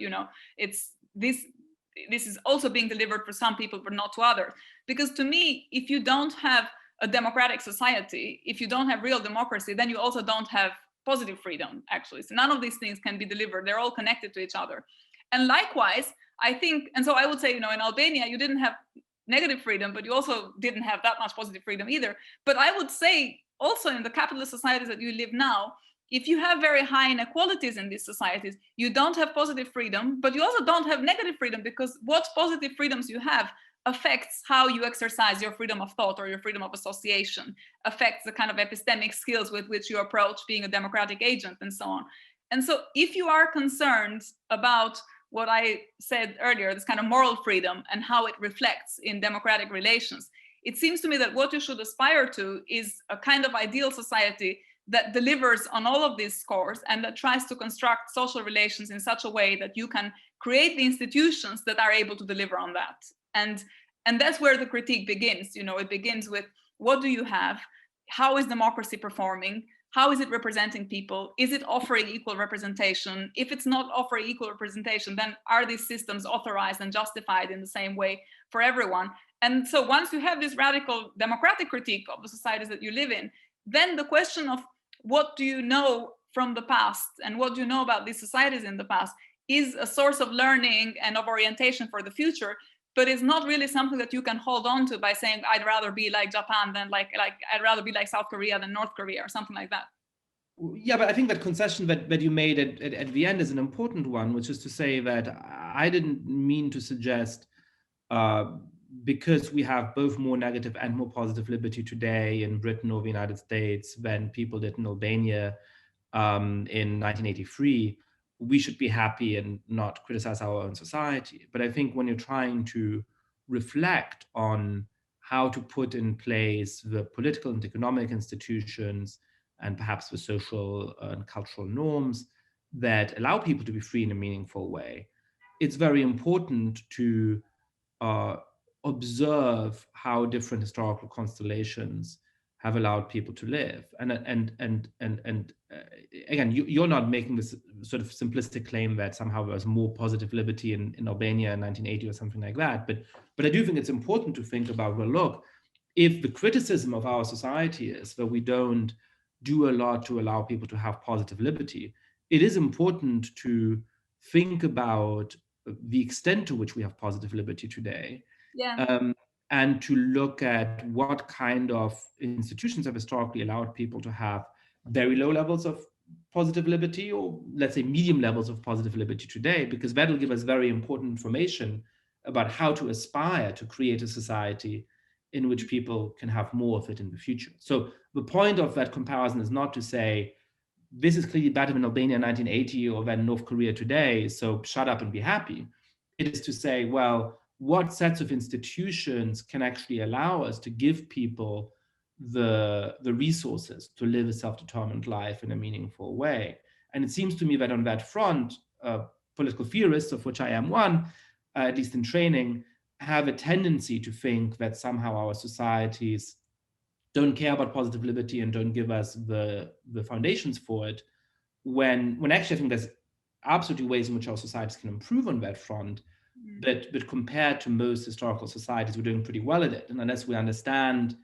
it's this is also being delivered for some people, but not to others. Because to me, if you don't have a democratic society, if you don't have real democracy, then you also don't have positive freedom, actually. So none of these things can be delivered. They're all connected to each other. And likewise, I think, and so I would say, in Albania, you didn't have negative freedom, but you also didn't have that much positive freedom either. But I would say also in the capitalist societies that you live now, if you have very high inequalities in these societies, you don't have positive freedom, but you also don't have negative freedom, because what positive freedoms you have affects how you exercise your freedom of thought or your freedom of association, affects the kind of epistemic skills with which you approach being a democratic agent and so on. And so if you are concerned about what I said earlier, this kind of moral freedom and how it reflects in democratic relations, it seems to me that what you should aspire to is a kind of ideal society that delivers on all of these scores and that tries to construct social relations in such a way that you can create the institutions that are able to deliver on that. And that's where the critique begins. It begins with, what do you have? How is democracy performing? How is it representing people? Is it offering equal representation? If it's not offering equal representation, then are these systems authorized and justified in the same way for everyone? And so once you have this radical democratic critique of the societies that you live in, then the question of what do you know from the past and what do you know about these societies in the past is a source of learning and of orientation for the future, but it's not really something that you can hold on to by saying, I'd rather be like Japan than like I'd rather be like South Korea than North Korea or something like that. Yeah, but I think that concession that you made at the end is an important one, which is to say that I didn't mean to suggest because we have both more negative and more positive liberty today in Britain or the United States than people did in Albania in 1983, we should be happy and not criticize our own society. But I think when you're trying to reflect on how to put in place the political and economic institutions and perhaps the social and cultural norms that allow people to be free in a meaningful way, it's very important to uh, observe how different historical constellations have allowed people to live. And again, you're not making this sort of simplistic claim that somehow there's more positive liberty in Albania in 1980 or something like that. But I do think it's important to think about, well, look, if the criticism of our society is that we don't do a lot to allow people to have positive liberty, it is important to think about the extent to which we have positive liberty today. Yeah. and to look at what kind of institutions have historically allowed people to have very low levels of positive liberty, or let's say medium levels of positive liberty today, because that'll give us very important information about how to aspire to create a society in which people can have more of it in the future. So the point of that comparison is not to say this is clearly better than Albania in 1980 or than North Korea today, so shut up and be happy. It is to say, well, what sets of institutions can actually allow us to give people the resources to live a self-determined life in a meaningful way? And it seems to me that on that front, political theorists, of which I am one, at least in training, have a tendency to think that somehow our societies don't care about positive liberty and don't give us the foundations for it, when actually I think there's absolutely ways in which our societies can improve on that front. But compared to most historical societies, we're doing pretty well at it. And unless we understand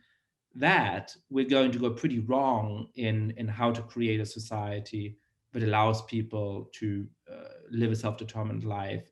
that, we're going to go pretty wrong in how to create a society that allows people to live a self-determined life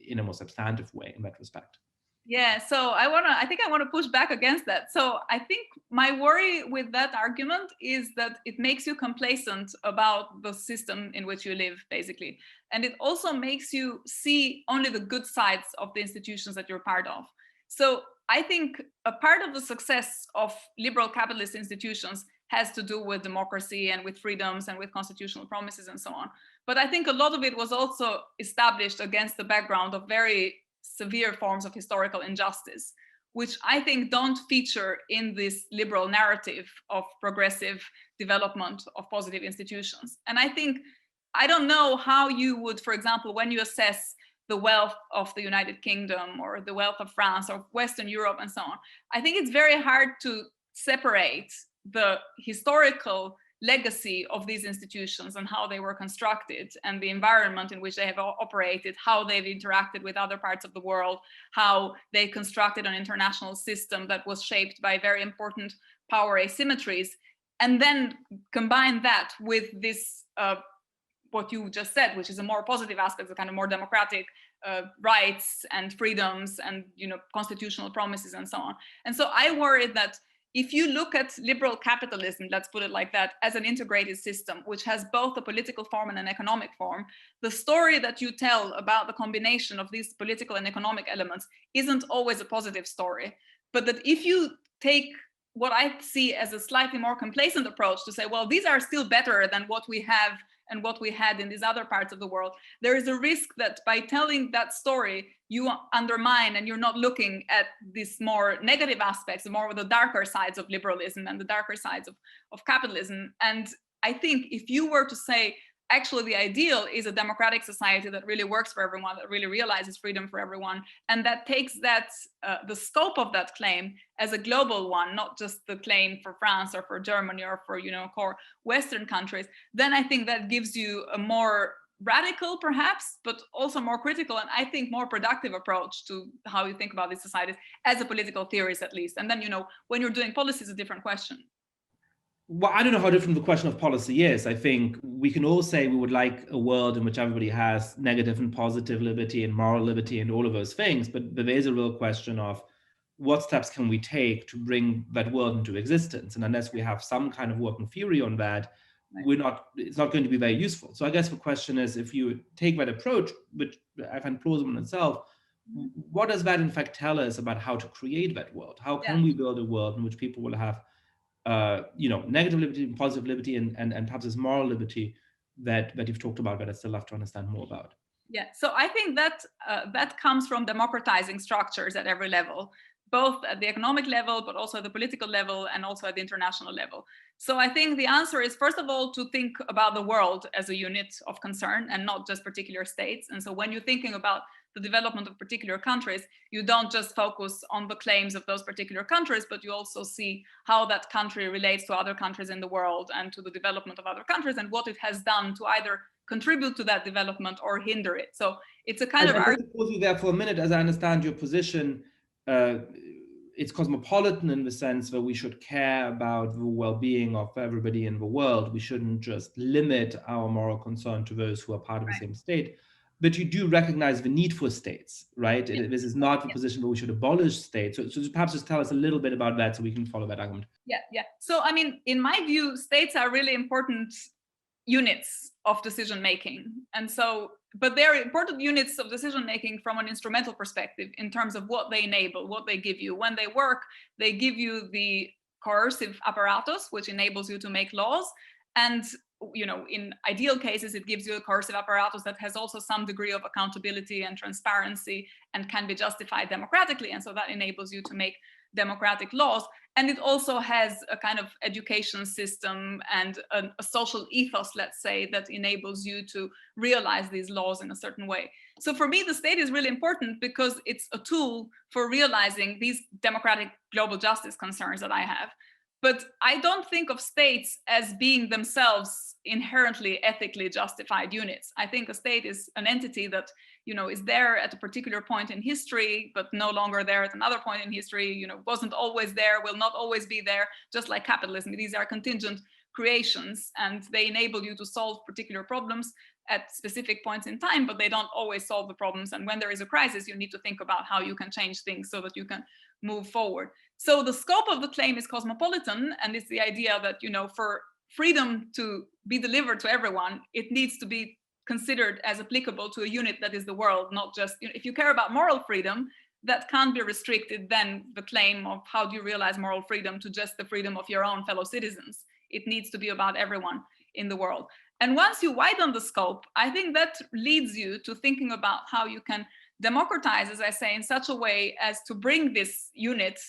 in a more substantive way in that respect. Yeah, so I think I want to push back against that. So I think my worry with that argument is that it makes you complacent about the system in which you live, basically. And it also makes you see only the good sides of the institutions that you're part of. So I think a part of the success of liberal capitalist institutions has to do with democracy and with freedoms and with constitutional promises and so on. But I think a lot of it was also established against the background of very severe forms of historical injustice, which I think don't feature in this liberal narrative of progressive development of positive institutions. And I don't know how you would, for example, when you assess the wealth of the United Kingdom or the wealth of France or Western Europe and so on, I think it's very hard to separate the historical legacy of these institutions and how they were constructed and the environment in which they have operated, how they've interacted with other parts of the world, how they constructed an international system that was shaped by very important power asymmetries, and then combine that with this, what you just said, which is a more positive aspect, the kind of more democratic rights and freedoms and constitutional promises and so on. And so I worry that if you look at liberal capitalism, let's put it like that, as an integrated system, which has both a political form and an economic form, the story that you tell about the combination of these political and economic elements isn't always a positive story. But that if you take what I see as a slightly more complacent approach to say, well, these are still better than what we have and what we had in these other parts of the world, there is a risk that by telling that story, you undermine and you're not looking at these more negative aspects, more of the darker sides of liberalism and the darker sides of capitalism. And I think if you were to say, actually, the ideal is a democratic society that really works for everyone, that really realizes freedom for everyone, and that takes that the scope of that claim as a global one, not just the claim for France or for Germany or for core Western countries, then I think that gives you a more radical, perhaps, but also more critical and I think more productive approach to how you think about these societies as a political theorist, at least. And then when you're doing policy, is a different question. Well, I don't know how different the question of policy is. I think we can all say we would like a world in which everybody has negative and positive liberty and moral liberty and all of those things, but there is a real question of what steps can we take to bring that world into existence. And unless we have some kind of working theory on that, it's not going to be very useful. So I guess the question is, if you take that approach, which I find plausible in itself, what does that in fact tell us about how to create that world? How can we build a world in which people will have negative liberty and positive liberty and perhaps this moral liberty that you've talked about, that I still have to understand more about? Yeah, so I think that that comes from democratizing structures at every level, both at the economic level, but also at the political level and also at the international level. So I think the answer is, first of all, to think about the world as a unit of concern and not just particular states. And so when you're thinking about the development of particular countries, you don't just focus on the claims of those particular countries, but you also see how that country relates to other countries in the world and to the development of other countries and what it has done to either contribute to that development or hinder it. So it's a kind of argument. I'll pause you there for a minute. As I understand your position, it's cosmopolitan in the sense that we should care about the well-being of everybody in the world. We shouldn't just limit our moral concern to those who are part of the same state. but you do recognize the need for states, right? Yeah. This is not the position where we should abolish states. So perhaps just tell us a little bit about that so we can follow that argument. Yeah. So, I mean, in my view, states are really important units of decision making. And so, but they're important units of decision making from an instrumental perspective in terms of what they enable, what they give you. When they work, they give you the coercive apparatus, which enables you to make laws. And, you know, in ideal cases, it gives you a coercive apparatus that has also some degree of accountability and transparency and can be justified democratically. And so that enables you to make democratic laws. And it also has a kind of education system and a social ethos, let's say, that enables you to realize these laws in a certain way. So for me, the state is really important because it's a tool for realizing these democratic global justice concerns that I have. But I don't think of states as being themselves inherently ethically justified units. I think a state is an entity that, you know, is there at a particular point in history, but no longer there at another point in history, you know, wasn't always there, will not always be there, just like capitalism. These are contingent creations and they enable you to solve particular problems at specific points in time, but they don't always solve the problems. And when there is a crisis, you need to think about how you can change things so that you can move forward. So the scope of the claim is cosmopolitan, and it's the idea that, you know, for freedom to be delivered to everyone, it needs to be considered as applicable to a unit that is the world, not just, you know, if you care about moral freedom, that can't be restricted, then the claim of how do you realize moral freedom to just the freedom of your own fellow citizens. It needs to be about everyone in the world. And once you widen the scope, I think that leads you to thinking about how you can democratize, as I say, in such a way as to bring this unit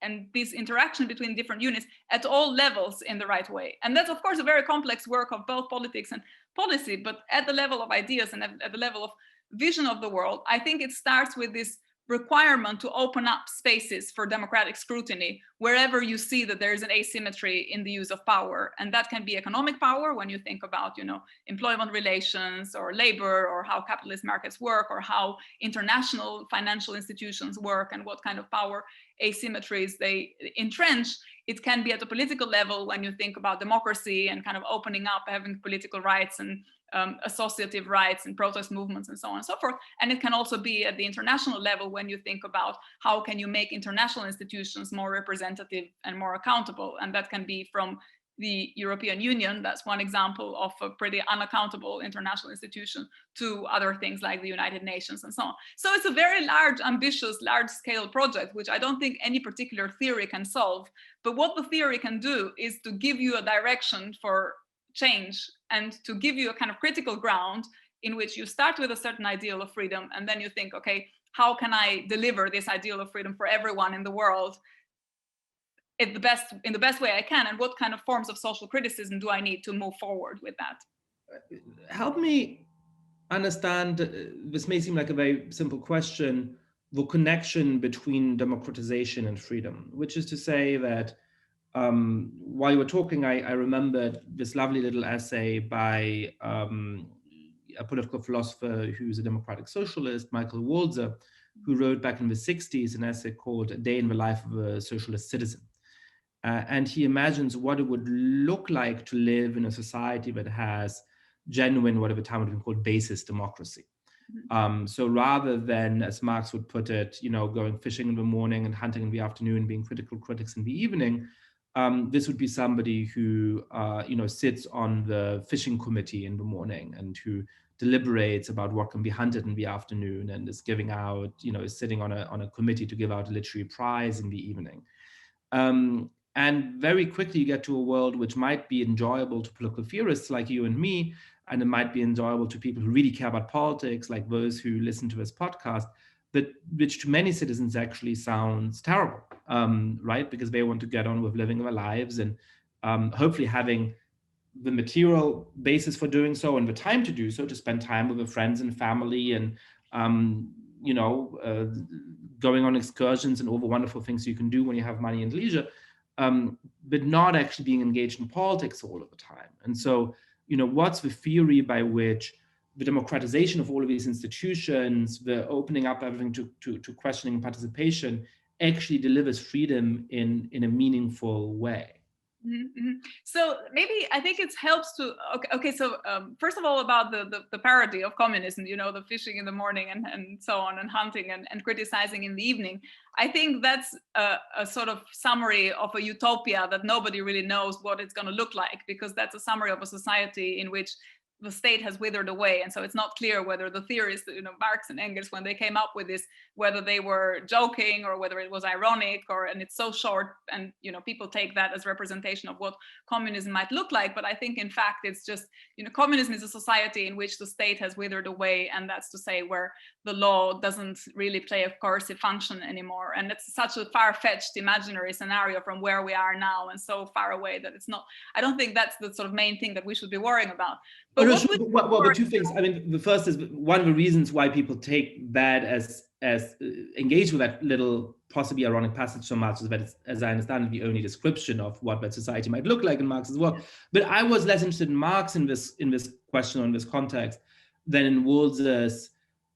and this interaction between different units at all levels in the right way. And that's, of course, a very complex work of both politics and policy, but at the level of ideas and at the level of vision of the world, I think it starts with this requirement to open up spaces for democratic scrutiny wherever you see that there is an asymmetry in the use of power. And that can be economic power when you think about, you know, employment relations or labor or how capitalist markets work or how international financial institutions work and what kind of power asymmetries they entrench. It can be at a political level when you think about democracy and kind of opening up, having political rights and associative rights and protest movements and so on and so forth. And it can also be at the international level when you think about how can you make international institutions more representative and more accountable. And that can be from the European Union, that's one example of a pretty unaccountable international institution, to other things like the United Nations and so on. So it's a very large, ambitious, large-scale project, which I don't think any particular theory can solve. But what the theory can do is to give you a direction for change and to give you a kind of critical ground in which you start with a certain ideal of freedom, and then you think, okay, how can I deliver this ideal of freedom for everyone in the world in the best way I can, and what kind of forms of social criticism do I need to move forward with that? Help me understand, this may seem like a very simple question, the connection between democratization and freedom, which is to say that while you were talking, I remembered this lovely little essay by a political philosopher who's a democratic socialist, Michael Walzer, who wrote back in the 60s an essay called A Day in the Life of a Socialist Citizen. And he imagines what it would look like to live in a society that has genuine, what at the time would have been called basis democracy. So rather than, as Marx would put it, you know, going fishing in the morning and hunting in the afternoon, being critical critics in the evening, this would be somebody who, you know, sits on the fishing committee in the morning and who deliberates about what can be hunted in the afternoon and is giving out, you know, is sitting on a committee to give out a literary prize in the evening. And very quickly you get to a world which might be enjoyable to political theorists like you and me, and it might be enjoyable to people who really care about politics, like those who listen to this podcast, but which to many citizens actually sounds terrible, right? Because they want to get on with living their lives and hopefully having the material basis for doing so and the time to do so, to spend time with their friends and family and, you know, going on excursions and all the wonderful things you can do when you have money and leisure, but not actually being engaged in politics all of the time. And so, you know, what's the theory by which the democratization of all of these institutions, the opening up everything to questioning and participation actually delivers freedom in a meaningful way? So maybe I think it helps to okay so first of all, about the parody of communism, you know, the fishing in the morning and so on, and hunting and criticizing in the evening. I think that's a sort of summary of a utopia that nobody really knows what it's going to look like, because that's a summary of a society in which the state has withered away. And so it's not clear whether the theorists, you know, Marx and Engels, when they came up with this, whether they were joking or whether it was ironic, and it's so short, and, you know, people take that as representation of what communism might look like. But I think in fact it's just, you know, communism is a society in which the state has withered away, and that's to say where the law doesn't really play a coercive function anymore. And it's such a far-fetched imaginary scenario from where we are now, and so far away that it's not, I don't think that's the sort of main thing that we should be worrying about. But well, two things. I mean, the first is one of the reasons why people take that as engage with that little possibly ironic passage so much is that it's, as I understand it, the only description of what that society might look like in Marx's work. But I was less interested in Marx in this question or in this context than in Walzer's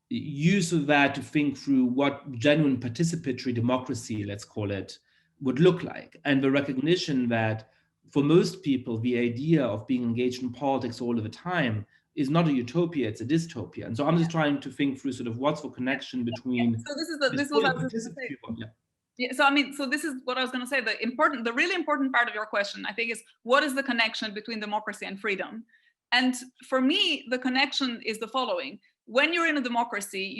use of that to think through what genuine participatory democracy, let's call it, would look like, and the recognition that for most people, the idea of being engaged in politics all of the time is not a utopia, it's a dystopia. And so I'm just trying to think through sort of what's the connection between. So this is what I was going to say. Yeah, so I mean, so this is what I was going to say. The really important part of your question, I think, is what is the connection between democracy and freedom? And for me, the connection is the following. When you're in a democracy,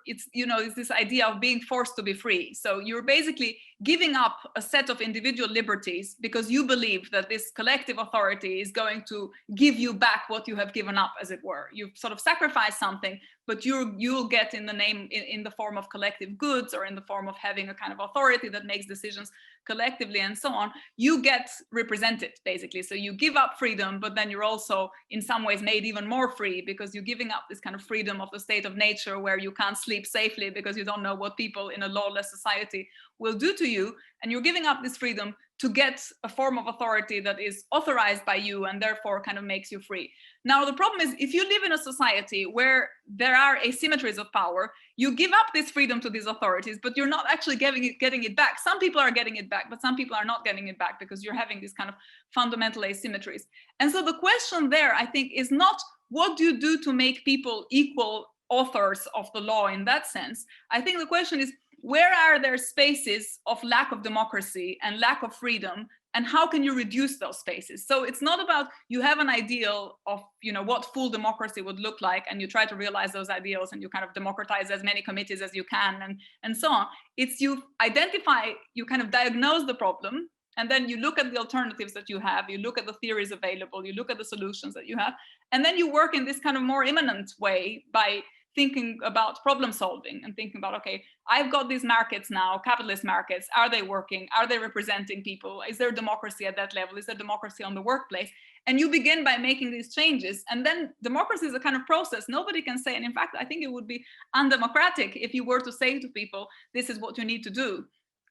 it's this idea of being forced to be free. So you're basically giving up a set of individual liberties because you believe that this collective authority is going to give you back what you have given up, as it were. You've sort of sacrificed something, but you'll get in the form of collective goods, or in the form of having a kind of authority that makes decisions collectively and so on. You get represented, basically. So you give up freedom, but then you're also in some ways made even more free, because you're giving up this kind of freedom of the state of nature, where you can't sleep safely because you don't know what people in a lawless society will do to you. And you're giving up this freedom to get a form of authority that is authorized by you and therefore kind of makes you free. Now, the problem is, if you live in a society where there are asymmetries of power, you give up this freedom to these authorities, but you're not actually getting it back. Some people are getting it back, but some people are not getting it back, because you're having these kind of fundamental asymmetries. And so the question there, I think, is not what do you do to make people equal authors of the law in that sense. I think the question is, where are there spaces of lack of democracy and lack of freedom, and how can you reduce those spaces? So it's not about you have an ideal of, what full democracy would look like, and you try to realize those ideals and you kind of democratize as many committees as you can and so on. It's you identify, you kind of diagnose the problem, and then you look at the alternatives that you have, you look at the theories available, you look at the solutions that you have, and then you work in this kind of more immanent way by thinking about problem solving and thinking about, okay, I've got these markets now, capitalist markets. Are they working? Are they representing people? Is there democracy at that level? Is there democracy on the workplace? And you begin by making these changes. And then democracy is a kind of process. Nobody can say, and in fact, I think it would be undemocratic if you were to say to people, this is what you need to do.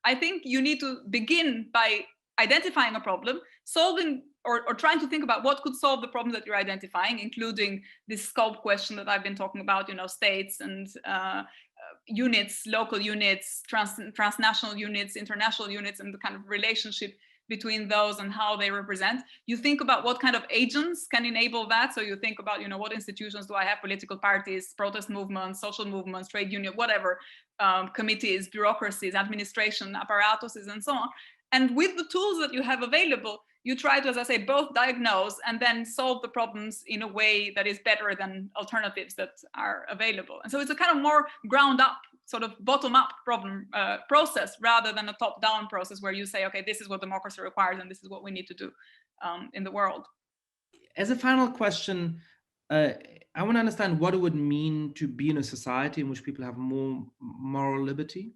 I think you need to begin by identifying a problem, solving or trying to think about what could solve the problem that you're identifying, including this scope question that I've been talking about, states and units, local units, transnational units, international units, and the kind of relationship between those and how they represent. You think about what kind of agents can enable that. So you think about, what institutions do I have? Political parties, protest movements, social movements, trade union, whatever, committees, bureaucracies, administration, apparatuses, and so on. And with the tools that you have available, you try to, as I say, both diagnose and then solve the problems in a way that is better than alternatives that are available. And so it's a kind of more ground up, sort of bottom up problem process, rather than a top down process where you say, okay, this is what democracy requires and this is what we need to do in the world. As a final question, I want to understand what it would mean to be in a society in which people have more moral liberty.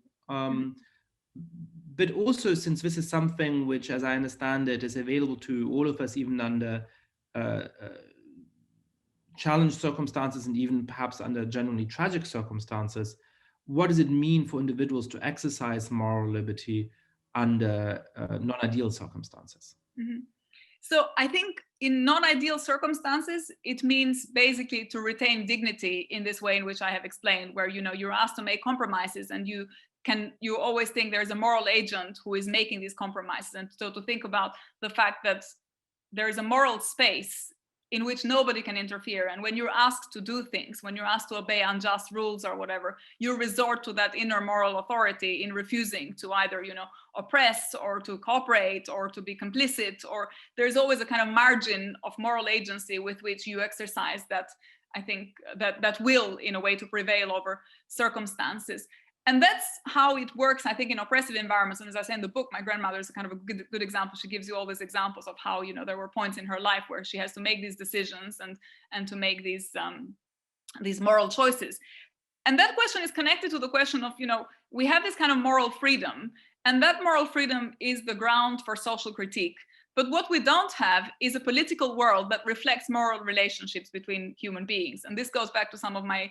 But also, since this is something which, as I understand it, is available to all of us, even under challenged circumstances and even perhaps under genuinely tragic circumstances, what does it mean for individuals to exercise moral liberty under non-ideal circumstances? Mm-hmm. So I think in non-ideal circumstances, it means basically to retain dignity in this way in which I have explained, where, you're asked to make compromises and you you always think there's a moral agent who is making these compromises. And so to think about the fact that there is a moral space in which nobody can interfere. And when you're asked to do things, when you're asked to obey unjust rules or whatever, you resort to that inner moral authority in refusing to either, oppress or to cooperate or to be complicit, or there's always a kind of margin of moral agency with which you exercise that, I think, that will in a way to prevail over circumstances. And that's how it works, I think, in oppressive environments. And as I say in the book, my grandmother is a kind of a good example. She gives you all these examples of how, there were points in her life where she has to make these decisions and to make these moral choices. And that question is connected to the question of, we have this kind of moral freedom, and that moral freedom is the ground for social critique. But what we don't have is a political world that reflects moral relationships between human beings. And this goes back to some of my,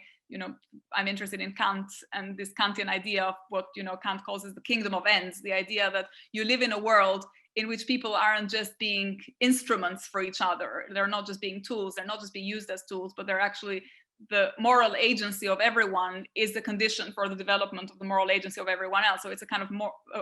I'm interested in Kant and this Kantian idea of what, Kant calls as the kingdom of ends, the idea that you live in a world in which people aren't just being instruments for each other. They're not just being tools. They're not just being used as tools, but they're actually the moral agency of everyone is the condition for the development of the moral agency of everyone else. So it's a kind of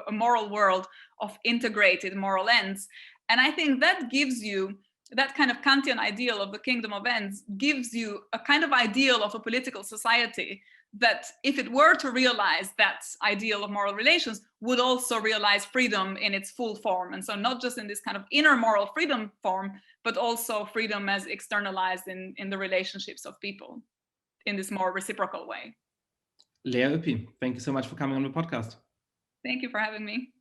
a moral world of integrated moral ends. And I think that gives you, that kind of Kantian ideal of the kingdom of ends gives you a kind of ideal of a political society that, if it were to realize that ideal of moral relations, would also realize freedom in its full form. And so not just in this kind of inner moral freedom form, but also freedom as externalized in the relationships of people in this more reciprocal way. Lea Ypi, thank you so much for coming on the podcast. Thank you for having me.